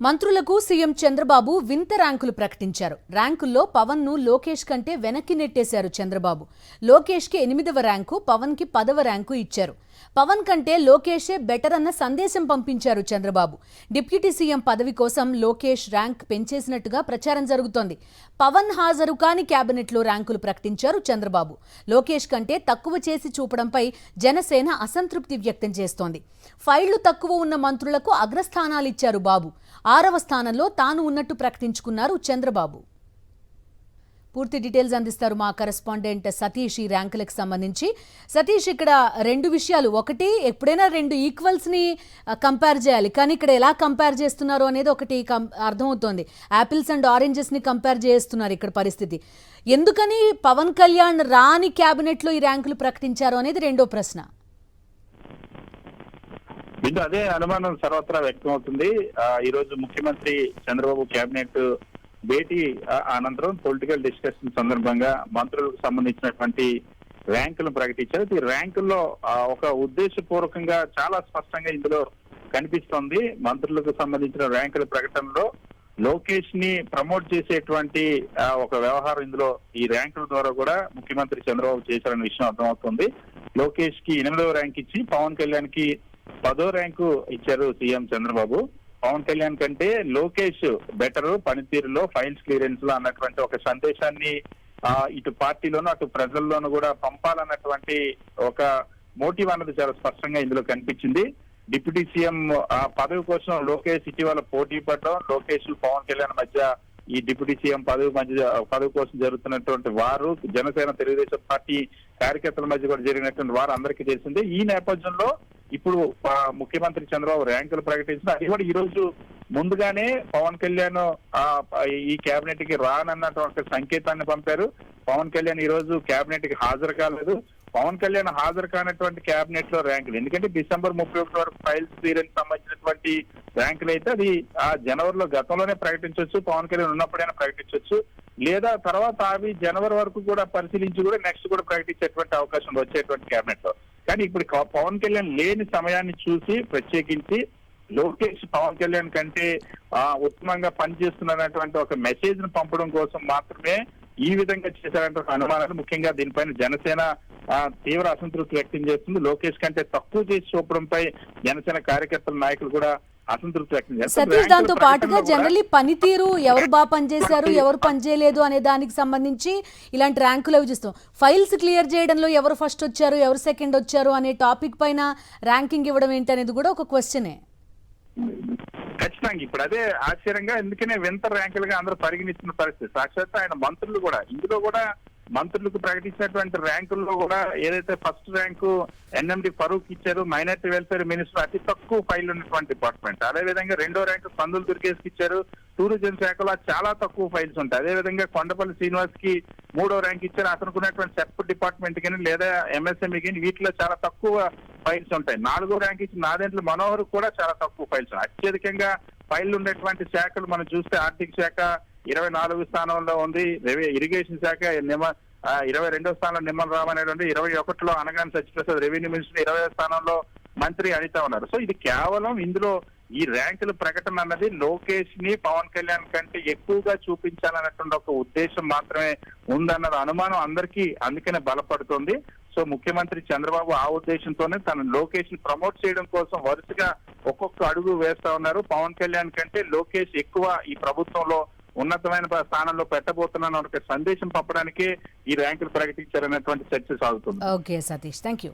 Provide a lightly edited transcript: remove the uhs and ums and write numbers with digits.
మంత్రులకు సీఎం చంద్రబాబు వింత ర్యాంకులు ప్రకటించారు. ర్యాంకుల్లో పవన్ ను లోకేష్ కంటే వెనక్కి నెట్టేశారు చంద్రబాబు. లోకేష్ కి 8వ ర్యాంకు, పవన్ కి 10వ ర్యాంకు ఇచ్చారు. పవన్ కంటే లోకేషే బెటర్ అన్న సందేశం పంపించారు చంద్రబాబు. డిప్యూటీ సీఎం పదవి కోసం లోకేష్ ర్యాంక్ పెంచేసినట్టుగా ప్రచారం జరుగుతోంది. పవన్ హాజరు కాని కేబినెట్లో ర్యాంకులు ప్రకటించారు చంద్రబాబు. లోకేష్ కంటే తక్కువ చేసి చూపడంపై జనసేన అసంతృప్తి వ్యక్తం చేస్తోంది. ఫైళ్లు తక్కువ ఉన్న మంత్రులకు అగ్రస్థానాలు ఇచ్చారు బాబు. 6వ స్థానంలో తాను ఉన్నట్టు ప్రకటించుకున్నారు చంద్రబాబు. పూర్తి డీటెయిల్స్ అందిస్తారు మా కరెస్పాండెంట్ సతీష్ ఈ ర్యాంకులకు సంబంధించి. సతీష్, ఇక్కడ రెండు విషయాలు. ఒకటి, ఎప్పుడైనా రెండు ఈక్వల్స్ ని కంపేర్ చేయాలి, కానీ ఇక్కడ ఎలా కంపేర్ చేస్తున్నారు అనేది ఒకటి అర్థమవుతోంది. యాపిల్స్ అండ్ ఆరెంజెస్ ని కంపేర్ చేస్తున్నారు ఇక్కడ పరిస్థితి. ఎందుకని పవన్ కళ్యాణ్ రాని క్యాబినెట్ లో ఈ ర్యాంకులు ప్రకటించారు అనేది రెండో ప్రశ్న. అదే అనుమానం సర్వత్రా వ్యక్తం అవుతుంది. ఈ రోజు ముఖ్యమంత్రి చంద్రబాబు కేబినెట్ భేటీ అనంతరం పొలిటికల్ డిస్కషన్ సందర్భంగా మంత్రులకు సంబంధించినటువంటి ర్యాంకులను ప్రకటించారు. ఈ ర్యాంకుల్లో ఒక ఉద్దేశపూర్వకంగా చాలా స్పష్టంగా ఇందులో కనిపిస్తోంది. మంత్రులకు సంబంధించిన ర్యాంకుల ప్రకటనలో లోకేష్ ని ప్రమోట్ చేసేటువంటి ఒక వ్యవహారం ఇందులో ఈ ర్యాంకుల ద్వారా కూడా ముఖ్యమంత్రి చంద్రబాబు చేశారనే విషయం అర్థమవుతుంది. లోకేష్ కి 8వ ర్యాంక్ ఇచ్చి పవన్ కళ్యాణ్ కి 10వ ర్యాంకు ఇచ్చారు సీఎం చంద్రబాబు. పవన్ కళ్యాణ్ కంటే లోకేష్ బెటర్ పనితీరులో, ఫైల్స్ క్లియరెన్స్ లో అన్నటువంటి ఒక సందేశాన్ని ఇటు పార్టీలోనూ అటు ప్రజల్లోనూ కూడా పంపాలన్నటువంటి ఒక మోటివ్ అన్నది చాలా స్పష్టంగా ఇందులో కనిపించింది. డిప్యూటీ సీఎం పదవి కోసం లోకేష్ ఇటీవల పోటీ పడడం, లోకేష్ పవన్ కళ్యాణ్ మధ్య ఈ డిప్యూటీ సీఎం పదవి కోసం జరుగుతున్నటువంటి వారు జనసేన తెలుగుదేశం పార్టీ కార్యకర్తల మధ్య కూడా జరిగినటువంటి వారు అందరికీ తెలిసిందే. ఈ నేపథ్యంలో ఇప్పుడు ముఖ్యమంత్రి చంద్రబాబు ర్యాంకులు ప్రకటించిన అది కూడా ఈ రోజు ముందుగానే పవన్ కళ్యాణ్ ఈ కేబినెట్ కి రానన్నటువంటి సంకేతాన్ని పంపారు. పవన్ కళ్యాణ్ ఈ రోజు కేబినెట్ కి హాజరు కాలేదు. పవన్ కళ్యాణ్ హాజరు కానటువంటి కేబినెట్ లో ర్యాంకులు, ఎందుకంటే డిసెంబర్ 31 వరకు ఫైల్స్ క్లియరెన్స్ సంబంధించినటువంటి ర్యాంకులు అయితే అది జనవరిలో గతంలోనే ప్రకటించవచ్చు, పవన్ కళ్యాణ్ ఉన్నప్పుడైనా ప్రకటించవచ్చు, లేదా తర్వాత అవి జనవరి వరకు కూడా పరిశీలించి కూడా నెక్స్ట్ కూడా ప్రకటించేటువంటి అవకాశం వచ్చేటువంటి కేబినెట్ లో. కానీ ఇప్పుడు పవన్ కళ్యాణ్ లేని సమయాన్ని చూసి ప్రత్యేకించి లోకేష్ పవన్ కళ్యాణ్ కంటే ఉత్తమంగా పనిచేస్తున్నటువంటి ఒక మెసేజ్ ను పంపడం కోసం మాత్రమే ఈ విధంగా చేశారంటే అనుమానాలు. ముఖ్యంగా దీనిపైన జనసేన తీవ్ర అసంతృప్తి వ్యక్తం చేస్తుంది. లోకేష్ కంటే తక్కువ చేసి చూపడంపై జనసేన కార్యకర్తల నాయకులు కూడా అసంతృప్తి వ్యక్తం చేస్తారు. సతీష్, దాంతో పాటుగా జనరల్లీ పనితీరు, ఎవరు బాగా పనిచేశారు, ఎవరు పనిచేయలేదు అనే దానికి సంబంధించి ఇలాంటి ర్యాంకులు అవి చూస్తాం. ఫైల్స్ క్లియర్ చేయడంలో ఎవరు ఫస్ట్ వచ్చారు, ఎవరు సెకండ్ వచ్చారు అనే టాపిక్ పైన ర్యాంకింగ్ ఇవ్వడం ఏంటి అనేది కూడా ఒక క్వశ్చనే. ఖచ్చితంగా ఇప్పుడు అదే ఆశ్చర్యంగా, ఎందుకనే వింత ర్యాంకులుగా అందరూ పరిగణిస్తున్న పరిస్థితి. సాక్షాత్ ఆయన మంత్రులు కూడా ఇందులో కూడా మంత్రులకు ప్రకటించినటువంటి ర్యాంకుల్లో కూడా ఏదైతే ఫస్ట్ ర్యాంకు ఎన్ఎండి ఫరూక్ ఇచ్చారు, మైనార్టీ వెల్ఫేర్ మినిస్టర్, అతి తక్కువ ఫైల్ ఉన్నటువంటి డిపార్ట్మెంట్. అదేవిధంగా 2వ ర్యాంకు పందులు దుర్గేష్ ఇచ్చారు, టూరిజం శాఖలో చాలా తక్కువ ఫైల్స్ ఉంటాయి. అదేవిధంగా కొండపల్లి శ్రీనివాస్ కి 3వ ర్యాంక్ ఇచ్చారు. అతనికి ఉన్నటువంటి సెర్ప్ డిపార్ట్మెంట్ కానీ లేదా ఎంఎస్ఎంఈ కానీ వీటిలో చాలా తక్కువ ఫైల్స్ ఉంటాయి. 4వ ర్యాంక్ ఇచ్చిన నాదెండ్ల మనోహర్ కూడా చాలా తక్కువ ఫైల్స్. అత్యధికంగా ఫైళ్లు ఉండేటువంటి శాఖలు మనం చూస్తే ఆర్థిక శాఖ 24వ స్థానంలో ఉంది, ఇరిగేషన్ శాఖ 22వ స్థానంలో నిమ్మల రామనేటువంటి, 21లో అనగాని సత్యప్రసాద్, రెవెన్యూ మినిస్టర్ 20వ స్థానంలో మంత్రి అనిత ఉన్నారు. సో ఇది కేవలం ఇందులో ఈ ర్యాంకుల ప్రకటన అన్నది లోకేష్ ని పవన్ కళ్యాణ్ కంటే ఎక్కువగా చూపించాలన్నటువంటి ఒక ఉద్దేశం మాత్రమే ఉందన్నది అనుమానం అందరికీ అందుకనే బలపడుతుంది. సో ముఖ్యమంత్రి చంద్రబాబు ఆ ఉద్దేశంతోనే తన లోకేష్ ని ప్రమోట్ చేయడం కోసం వరుసగా ఒక్కొక్క అడుగు వేస్తా ఉన్నారు. పవన్ కళ్యాణ్ కంటే లోకేష్ ఎక్కువ ఈ ప్రభుత్వంలో ఉన్నతమైన స్థానంలో పెట్టబోతున్న ఒక సందేశం పంపడానికే ఈ ర్యాంకులు ప్రకటించారనేటువంటి చర్చ సాగుతుంది. Okay Satish, thank you.